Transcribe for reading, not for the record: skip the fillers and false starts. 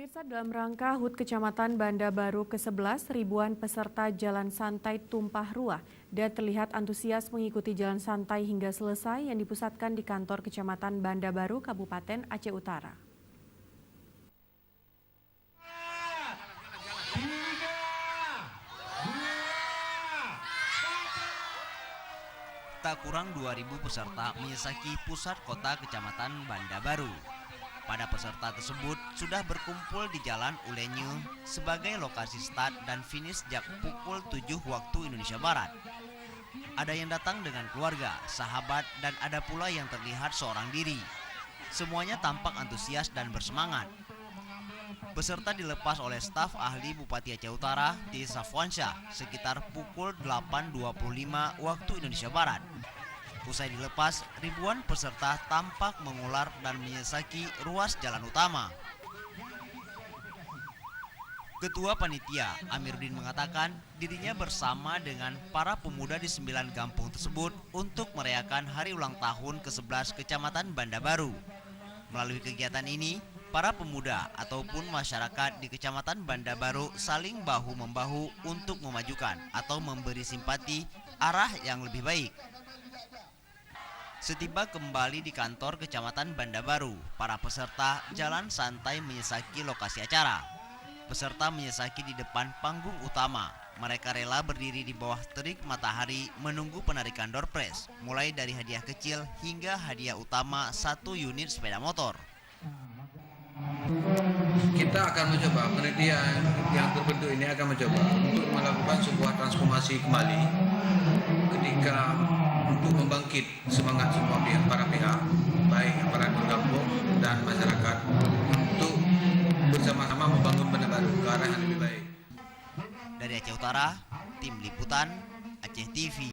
Pemirsa, dalam rangka HUT Kecamatan Banda Baru ke-11, ribuan peserta jalan santai tumpah ruah dan terlihat antusias mengikuti jalan santai hingga selesai yang dipusatkan di kantor Kecamatan Banda Baru, Kabupaten Aceh Utara. Tak kurang 2.000 peserta menyesaki pusat kota Kecamatan Banda Baru. Pada peserta tersebut sudah berkumpul di Jalan Ulenyu sebagai lokasi start dan finish sejak pukul 7 waktu Indonesia Barat. Ada yang datang dengan keluarga, sahabat, dan ada pula yang terlihat seorang diri. Semuanya tampak antusias dan bersemangat. Peserta dilepas oleh staf ahli Bupati Aceh Utara, Tirza Fuansyah, sekitar pukul 8.25 waktu Indonesia Barat. Usai dilepas, ribuan peserta tampak mengular dan menyesaki ruas jalan utama. Ketua Panitia, Amiruddin, mengatakan dirinya bersama dengan para pemuda di 9 kampung tersebut untuk merayakan hari ulang tahun ke-11 Kecamatan Banda Baru. Melalui kegiatan ini, para pemuda ataupun masyarakat di Kecamatan Banda Baru saling bahu-membahu untuk memajukan atau memberi simpati arah yang lebih baik. Setiba kembali di kantor Kecamatan Banda Baru, para peserta jalan santai menyesaki lokasi acara. Peserta menyesaki di depan panggung utama. Mereka rela berdiri di bawah terik matahari menunggu penarikan door prize, mulai dari hadiah kecil hingga hadiah utama 1 unit sepeda motor. Kita akan mencoba, panitia yang terbentuk ini akan mencoba untuk melakukan sebuah transformasi kembali ketika untuk membangkit semangat semua pihak, para pihak, baik aparatur kampung dan masyarakat untuk bersama-sama membangun Banda Baru ke arah yang lebih baik. Dari Aceh Utara, Tim Liputan, Aceh TV.